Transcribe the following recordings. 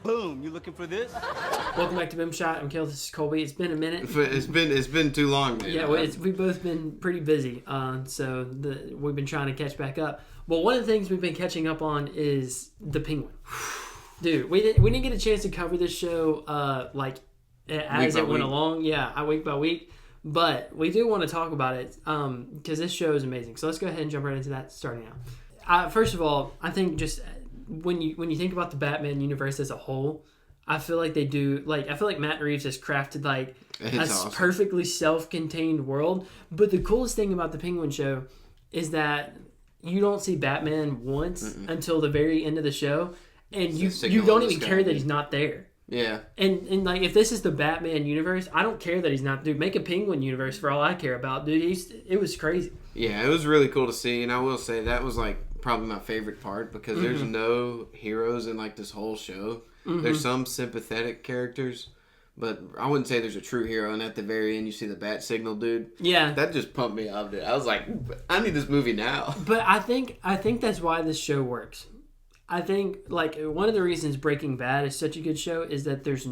Boom, you looking for this? Welcome back to BoomShot. I'm Kale. This is Colby. It's been a minute. It's been too long, man. Yeah, we've both been pretty busy, so we've been trying to catch back up. Well, one of the things we've been catching up on is the Penguin. Dude, we didn't get a chance to cover this show as it went along. Yeah, week by week. But we do want to talk about it because this show is amazing. So let's go ahead and jump right into that starting now. First of all, I think just when you think about the Batman universe as a whole, I feel like they do I feel like Matt Reeves has crafted awesome. Perfectly self-contained world. But the coolest thing about the Penguin show is that you don't see Batman once until the very end of the show, and you don't even care that he's not there. Yeah. And if this is the Batman universe, I don't care that he's not. Dude, make a Penguin universe for all I care about. Dude, it was crazy. Yeah, it was really cool to see, and I will say that was probably my favorite part because there's no heroes in this whole show. There's some sympathetic characters, but I wouldn't say there's a true hero. And at the very end, you see the bat signal dude. Yeah, that just pumped me up, dude. I was like, I need this movie now. But I think that's why this show works. I think one of the reasons Breaking Bad is such a good show is that there's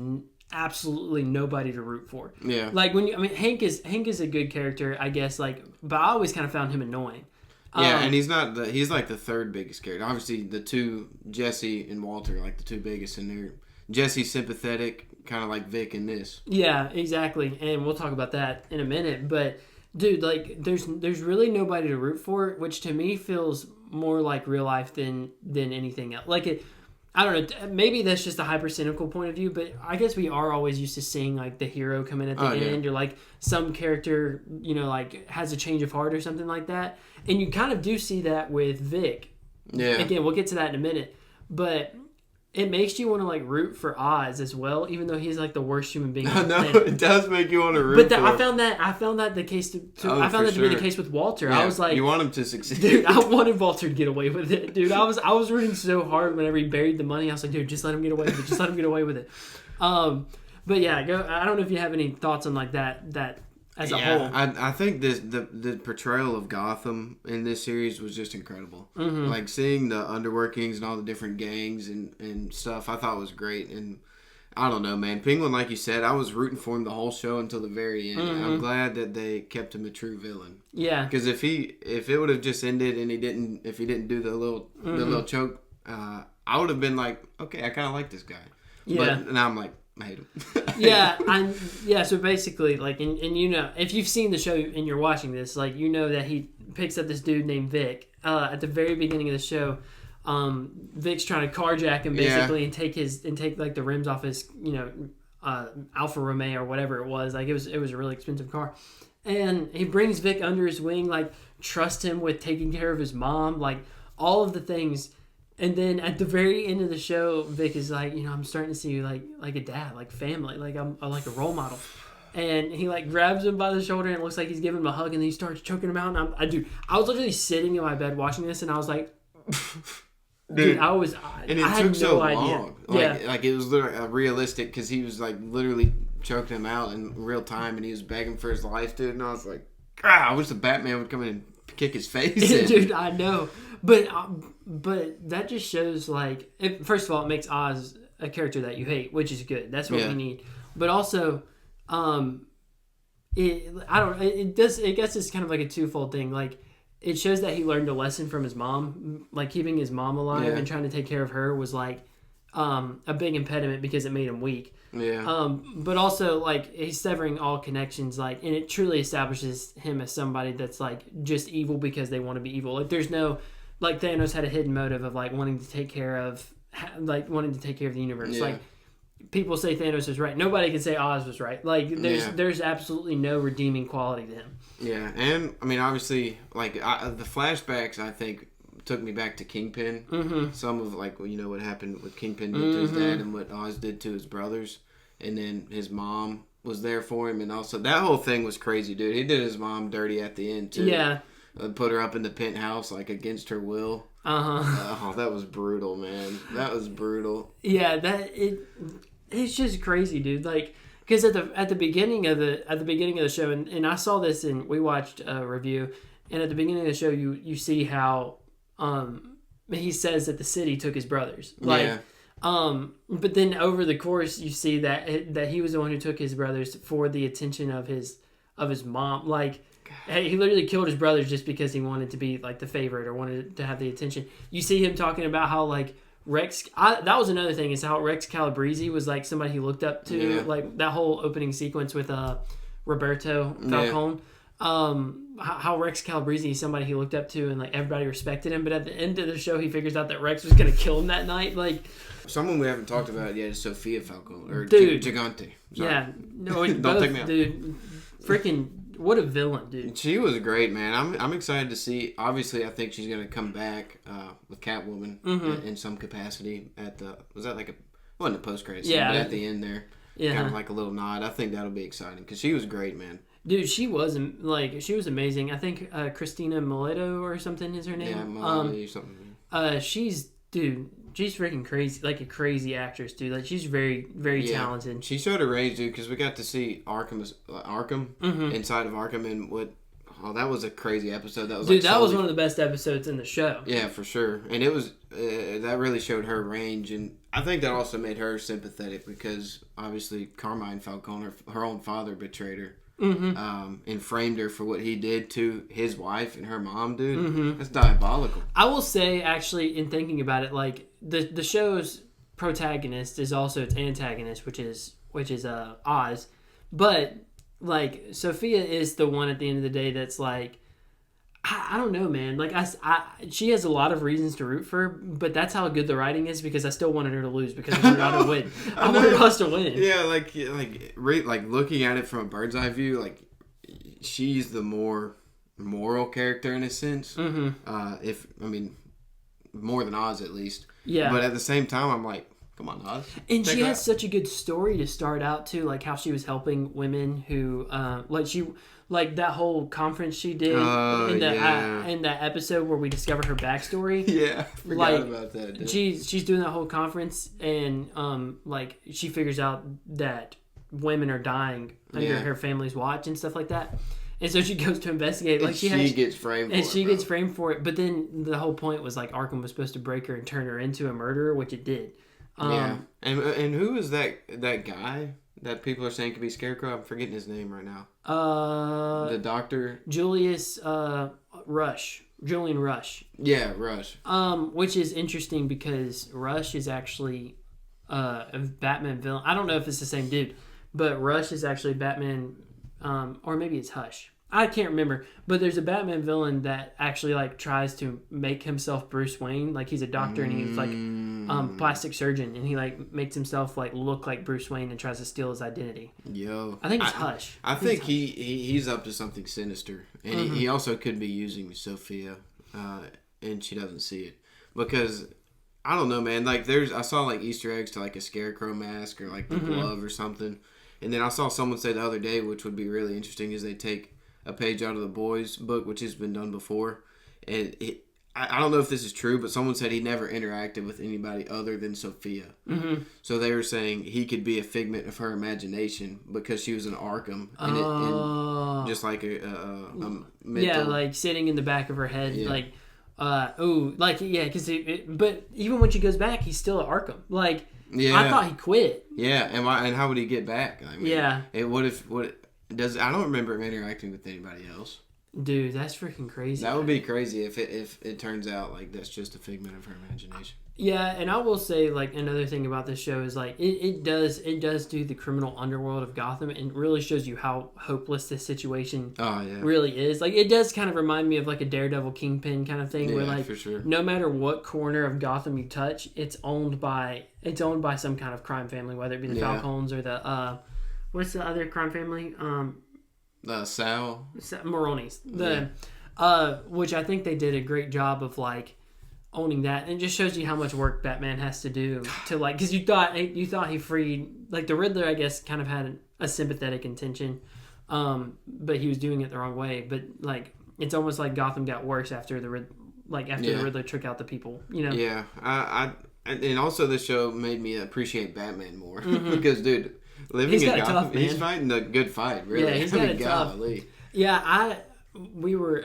absolutely nobody to root for. Yeah, Hank is a good character, I guess. But I always kind of found him annoying. Yeah, and he's not. He's the third biggest character. Obviously, the two Jesse and Walter are the two biggest in there. Jesse's sympathetic, kind of like Vic in this. Yeah, exactly, and we'll talk about that in a minute. But dude, there's really nobody to root for, which to me feels more like real life than anything else. I don't know. Maybe that's just a hyper cynical point of view, but I guess we are always used to seeing the hero come in at the end, or some character has a change of heart or something like that, and you kind of do see that with Vic. Yeah. Again, we'll get to that in a minute, but it makes you want to root for Oz as well, even though he's the worst human being. I know it does make you want to root. But I found that the case to be the case with Walter. Yeah, I was like, you want him to succeed, dude. I wanted Walter to get away with it, dude. I was rooting so hard whenever he buried the money. I was like, dude, just let him get away with it. Just let him get away with it. But yeah, I don't know if you have any thoughts on that as a whole. I think the portrayal of Gotham in this series was just incredible. Mm-hmm. Seeing the underworkings and all the different gangs and stuff, I thought was great. And I don't know, man. Penguin, like you said, I was rooting for him the whole show until the very end. Mm-hmm. I'm glad that they kept him a true villain. Yeah. Because if it would have just ended and he didn't do the little choke, I would have been like, okay, I kind of like this guy. Yeah. But now I'm like, I hate him. Yeah, so basically, and if you've seen the show and you're watching this, you know that he picks up this dude named Vic. At the very beginning of the show, Vic's trying to carjack him basically and take the rims off his Alfa Romeo or whatever it was. It was a really expensive car, and he brings Vic under his wing, trust him with taking care of his mom, all of the things. And then at the very end of the show, Vic is like, I'm starting to see you like a dad, family, I'm like a role model. And he grabs him by the shoulder and it looks like he's giving him a hug, and then he starts choking him out. And I was literally sitting in my bed watching this, and I was like, dude, it took so long. It was literally realistic because he was literally choking him out in real time, and he was begging for his life, dude. And I was like, I wish the Batman would come in and kick his face in. Dude, I know. But that just shows first of all, it makes Oz a character that you hate, which is good. That's what we need. But also, it gets this kind of a twofold thing. It shows that he learned a lesson from his mom. Keeping his mom alive and trying to take care of her was a big impediment because it made him weak. Yeah. But also he's severing all connections. And it truly establishes him as somebody that's just evil because they want to be evil. There's no. Thanos had a hidden motive of wanting to take care of the universe. Yeah. People say Thanos is right. Nobody can say Oz was right. There's absolutely no redeeming quality to him. Yeah, and I mean obviously the flashbacks I think took me back to Kingpin. Mm-hmm. Some of what happened with Kingpin did to his dad and what Oz did to his brothers, and then his mom was there for him, and also that whole thing was crazy, dude. He did his mom dirty at the end too. Yeah. Put her up in the penthouse against her will. Oh, that was brutal, man. That was brutal. Yeah, it's just crazy, dude. Because at the beginning of the show, and I saw this and we watched a review, and at the beginning of the show, you see how he says that the city took his brothers. But then over the course, you see that he was the one who took his brothers for the attention of his mom. Like, he literally killed his brothers just because he wanted to be like the favorite or wanted to have the attention. You see him talking about how like that was another thing, is how Rex Calabrese was like somebody he looked up to. Yeah. Like that whole opening sequence with Roberto Falcone. Yeah. How Rex Calabrese is somebody he looked up to and like everybody respected him, but at the end of the show he figures out that Rex was gonna kill him that night. Like, someone we haven't talked about yet is Sofia Falcone or Gigante. Yeah, no, don't both, take me out, dude. Freaking what a villain, dude. She was great, man. I'm excited to see. Obviously, I think she's gonna come back with Catwoman in some capacity at the. Was that like a? Wasn't a post credit scene, but at the end there, kind of like a little nod. I think that'll be exciting because she was great, man. Dude, she was amazing. I think Christina Mileto or something is her name. Yeah, Mileto or something. She's freaking crazy, like a crazy actress, dude. Like she's very, very talented. She showed her range, dude, because we got to see Arkham inside of Arkham, and that was a crazy episode. That was that was one of the best episodes in the show. Yeah, for sure, and it was that really showed her range, and I think that also made her sympathetic because obviously Carmine Falcone, her own father, betrayed her. And framed her for what he did to his wife and her mom, dude. That's diabolical. I will say, actually, in thinking about it, like the show's protagonist is also its antagonist, which is Oz. But like Sophia is the one at the end of the day that's like, I don't know, man. Like she has a lot of reasons to root for her, but that's how good the writing is because I still wanted her to lose because I wanted her to win. I wanted us to win. Yeah, like looking at it from a bird's eye view, like she's the more moral character in a sense. More than Oz at least. Yeah. But at the same time, I'm like, come on, Oz. And she has such a good story to start out too, like how she was helping women who, like that whole conference she did in that episode where we discovered her backstory. Yeah, I forgot about that. Dude. She's doing that whole conference and like she figures out that women are dying under her family's watch and stuff like that. And so she goes to investigate. Like she gets framed for it. She gets framed for it. But then the whole point was like Arkham was supposed to break her and turn her into a murderer, which it did. And who is that guy that people are saying could be Scarecrow? I'm forgetting his name right now. The doctor, Julius Rush. Julian Rush. Yeah, Rush. Which is interesting because Rush is actually a Batman villain. I don't know if it's the same dude, but Rush is actually Batman, or maybe it's Hush. I can't remember, but there's a Batman villain that actually like tries to make himself Bruce Wayne. Like he's a doctor and he's like plastic surgeon, and he like makes himself like look like Bruce Wayne and tries to steal his identity. Yo, I think it's Hush. I think he's up to something sinister, and he also could be using Sophia, and she doesn't see it because I don't know, man. Like I saw like Easter eggs to like a Scarecrow mask or like the glove or something, and then I saw someone say the other day, which would be really interesting, is they take a page out of the Boys book, which has been done before, and I don't know if this is true, but someone said he never interacted with anybody other than Sophia. So they were saying he could be a figment of her imagination because she was in Arkham, and just like a mental, like sitting in the back of her head, like because but even when she goes back, he's still at Arkham. Like I thought he quit. Yeah, and how would he get back? I mean, I don't remember him interacting with anybody else. Dude, that's freaking crazy. That would be crazy if it turns out like that's just a figment of her imagination. Yeah, and I will say like another thing about this show is like it does do the criminal underworld of Gotham and really shows you how hopeless this situation really is. Like it does kind of remind me of like a Daredevil Kingpin kind of thing where like for sure. No matter what corner of Gotham you touch, it's owned by some kind of crime family, whether it be the Falcones or the what's the other crime family? Sal Maronis. Which I think they did a great job of like owning that, and it just shows you how much work Batman has to do to like, because you thought he freed like the Riddler. I guess kind of had a sympathetic intention, but he was doing it the wrong way. But like it's almost like Gotham got worse after the Riddler took out the people. You know? Yeah, and also this show made me appreciate Batman more because living in Gotham, he's fighting a good fight, really. Yeah, he's got it tough. Yeah, we were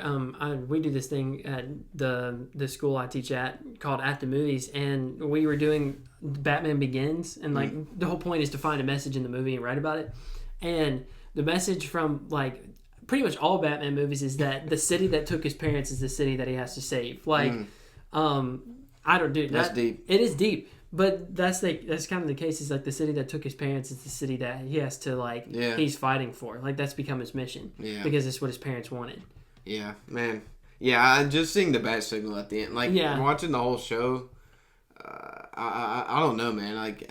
we do this thing at the school I teach at called At the Movies, and we were doing Batman Begins, and like the whole point is to find a message in the movie and write about it. And the message from like pretty much all Batman movies is that the city that took his parents is the city that he has to save. Like, I don't do that's deep. It is deep. But that's kind of the case. Is like the city that took his parents is the city that he has to like. Yeah. He's fighting for. Like that's become his mission. Yeah. Because it's what his parents wanted. Yeah, man. Yeah, just seeing the bat signal at the end, like watching the whole show. I don't know, man. Like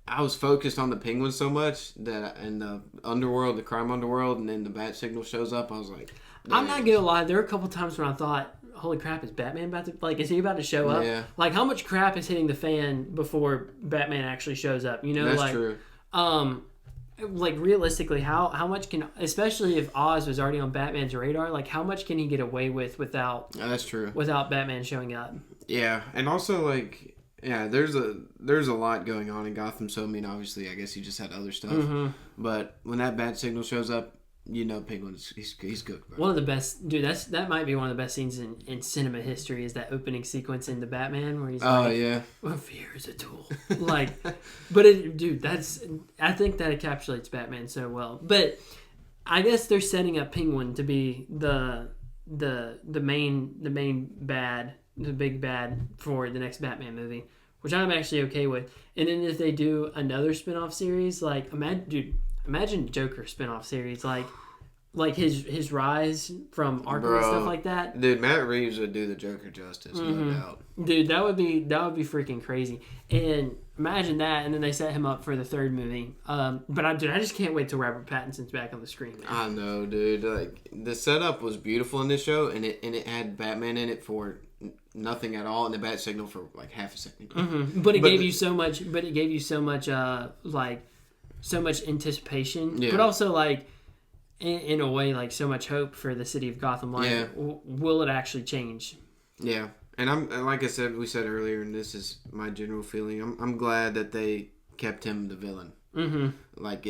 I was focused on the Penguin so much that and the underworld, the crime underworld, and then the bat signal shows up. I was like, I'm not gonna lie. There were a couple times when I thought, holy crap, is Batman about to, like, is he about to show up? Yeah. Like, how much crap is hitting the fan before Batman actually shows up? You know, that's like, true. Like, realistically, how much can, especially if Oz was already on Batman's radar, like, how much can he get away with without, that's true, without Batman showing up? Yeah, and also, like, yeah, there's a lot going on in Gotham, so, I mean, obviously, I guess he just had other stuff, but when that bat signal shows up, you know, Penguin's he's good, bro. One of the best, dude. That might be one of the best scenes in cinema history. Is that opening sequence in The Batman where he's like, yeah, well, fear is a tool. Like, but dude, I think that encapsulates Batman so well. But I guess they're setting up Penguin to be the main bad, the big bad for the next Batman movie, which I'm actually okay with. And then if they do another spin-off series, like imagine Joker spinoff series, like his rise from Arkham and stuff like that. Dude, Matt Reeves would do the Joker justice, no doubt. Dude, that would be freaking crazy. And imagine that, and then they set him up for the third movie. But I just can't wait till Robert Pattinson's back on the screen, man. I know, dude. Like the setup was beautiful in this show, and it had Batman in it for nothing at all, and the bat signal for like half a second. But it gave you so much. But it gave you so much, so much anticipation, but also like in a way like so much hope for the city of Gotham. Like, will it actually change? Yeah, and like I said, we said earlier, and this is my general feeling. I'm glad that they kept him the villain. Like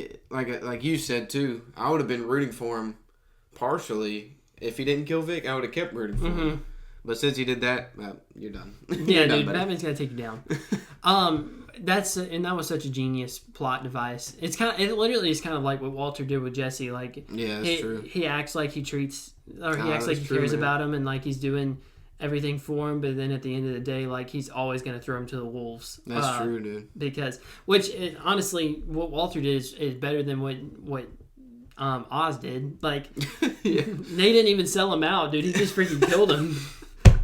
you said too. I would have been rooting for him partially if he didn't kill Vic. I would have kept rooting for him. But since he did that, you're done. Yeah, dude, Batman's gotta take you down. That was such a genius plot device. It literally is kind of like what Walter did with Jesse. Like, yeah, that's true. He acts like he cares about him, and like he's doing everything for him. But then at the end of the day, like he's always gonna throw him to the wolves. That's true, dude. Because honestly, what Walter did is better than what Oz did. Like, they didn't even sell him out, dude. He just freaking killed him.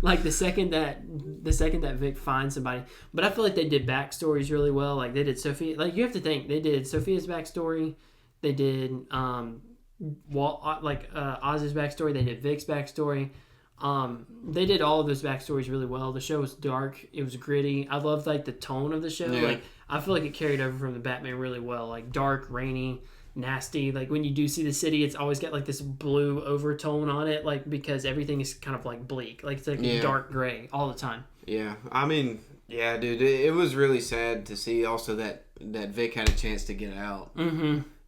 Like the second that Vic finds somebody, but I feel like they did backstories really well. Like they did Sophia. Like you have to think they did Sophia's backstory, they did Oz's backstory, they did Vic's backstory. They did all of those backstories really well. The show was dark, it was gritty. I loved like the tone of the show. Yeah. Like I feel like it carried over from the Batman really well. Like dark, rainy, nasty. Like when you do see the city, it's always got like this blue overtone on it, like because everything is kind of like bleak, like it's like dark gray all the time. Yeah, I mean, yeah, dude, it was really sad to see also that Vic had a chance to get out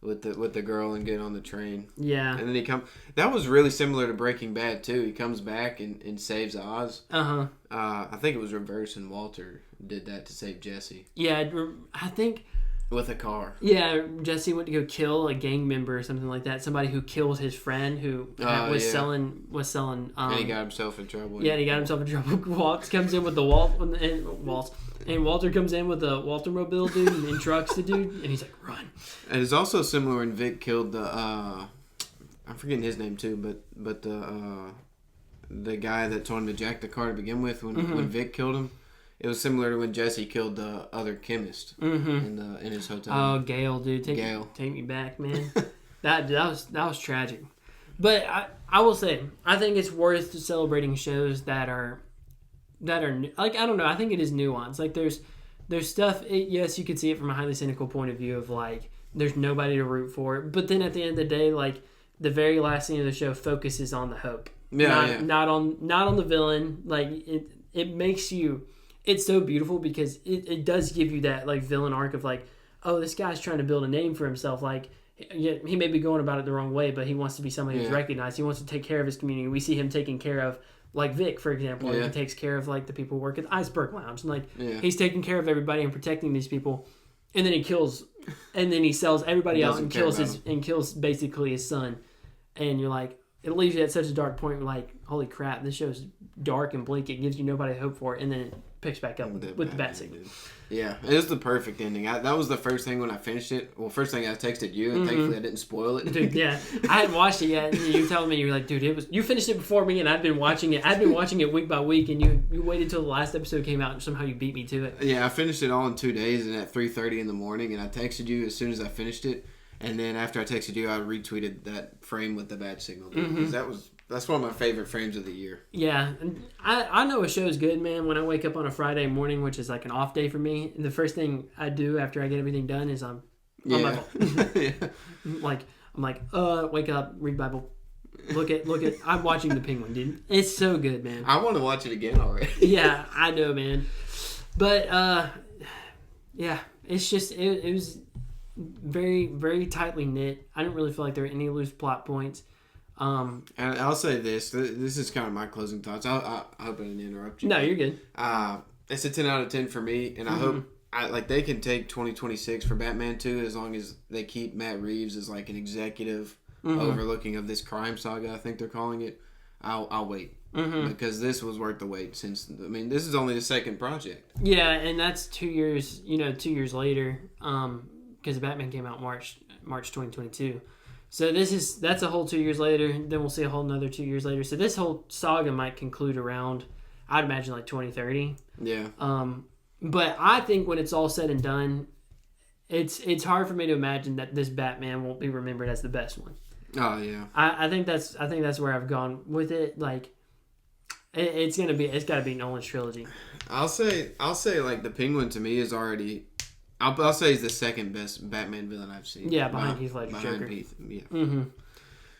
with the girl and get on the train. Yeah, and then that was really similar to Breaking Bad too. He comes back and saves Oz. I think it was reverse, and Walter did that to save Jesse. Yeah, I think. With a car. Yeah, Jesse went to go kill a gang member or something like that. Somebody who killed his friend who was selling. And he got himself in trouble. Yeah, and he got himself in trouble. Waltz comes in with the and Walter comes in with the Walter-mobile dude and trucks the dude, and he's like, run. And it's also similar when Vic killed the I'm forgetting his name too, but the guy that told him to jack the car to begin with when Vic killed him. It was similar to when Jesse killed the other chemist in his hotel. Oh, Gale, dude, take me back, man. that was tragic. But I will say, I think it's worth celebrating shows that are like, I don't know. I think it is nuanced. Like there's stuff. Yes, you could see it from a highly cynical point of view of like there's nobody to root for. But then at the end of the day, like the very last scene of the show focuses on the hope. Not on the villain. Like it makes you. It's so beautiful because it does give you that like villain arc of like, oh, this guy's trying to build a name for himself. Like he may be going about it the wrong way, but he wants to be somebody who's recognized. He wants to take care of his community. We see him taking care of, like Vic, for example. He takes care of like the people who work at the Iceberg Lounge. And he's taking care of everybody and protecting these people. And then he kills, and then he sells everybody out and kills basically his son. And you're like, it leaves you at such a dark point. Like, holy crap, this show's dark and bleak. It gives you nobody hope for it. And then it picks back up with the bat signal. Yeah, it was the perfect ending. That was the first thing when I finished it. Well, first thing I texted you, and thankfully I didn't spoil it. Dude, yeah. I hadn't watched it yet. And you were telling me, you were like, dude, you finished it before me, and I've been watching it. I've been watching it week by week, and you waited till the last episode came out, and somehow you beat me to it. Yeah, I finished it all in 2 days, and at 3:30 in the morning, and I texted you as soon as I finished it. And then after I texted you, I retweeted that frame with the bat signal. That's one of my favorite frames of the year. Yeah, and I know a show's good, man. When I wake up on a Friday morning, which is like an off day for me, the first thing I do after I get everything done is I'm on my phone. I'm like, wake up, read Bible, look at. I'm watching The Penguin, dude. It's so good, man. I want to watch it again already. Yeah, I know, man. But yeah, it's just it was very, very tightly knit. I didn't really feel like there were any loose plot points. And I'll say this is kind of my closing thoughts. I hope I didn't interrupt you. No, you're good. It's a 10 out of 10 for me, and I hope they can take 2026 for Batman 2 as long as they keep Matt Reeves as like an executive overlooking of this crime saga, I think they're calling it. I'll wait because this was worth the wait. This is only the second project. Yeah, and that's 2 years. 2 years later, because Batman came out March 2022. So that's a whole 2 years later. Then we'll see a whole another 2 years later. So this whole saga might conclude around, I'd imagine, like 2030. Yeah. But I think when it's all said and done, it's hard for me to imagine that this Batman won't be remembered as the best one. Oh yeah. I think that's where I've gone with it. Like, it's got to be Nolan's trilogy. I'll say like the Penguin to me is already. I'll say he's the second best Batman villain I've seen. Yeah, behind Heath Ledger's Joker. Yeah. Mm-hmm.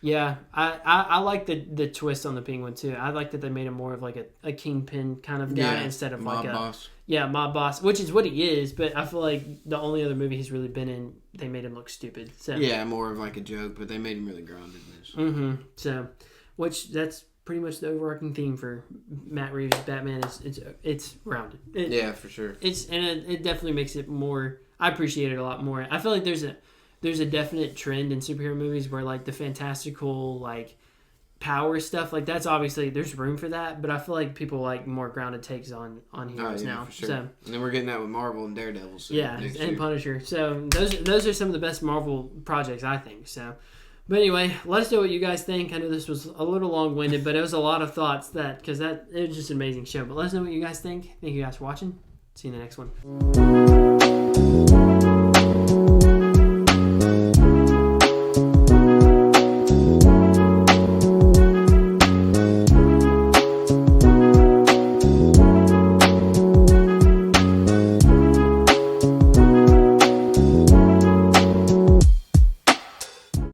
Yeah, I like the twist on the Penguin too. I like that they made him more of like a kingpin kind of guy instead of like boss. Yeah, mob boss, which is what he is. But I feel like the only other movie he's really been in, they made him look stupid. So yeah, more of like a joke, but they made him really grounded in this. Mm-hmm. So, which that's pretty much the overarching theme for Matt Reeves' Batman is it's rounded. Yeah, for sure. It definitely makes it more. I appreciate it a lot more. I feel like there's a definite trend in superhero movies where like the fantastical like power stuff, like that's obviously there's room for that, but I feel like people like more grounded takes on heroes now. For sure. So, and then we're getting that with Marvel and Daredevil. So and Punisher. So those are some of the best Marvel projects, I think. So. But anyway, let us know what you guys think. I know this was a little long-winded, but it was a lot of thoughts it was just an amazing show. But let us know what you guys think. Thank you guys for watching. See you in the next one.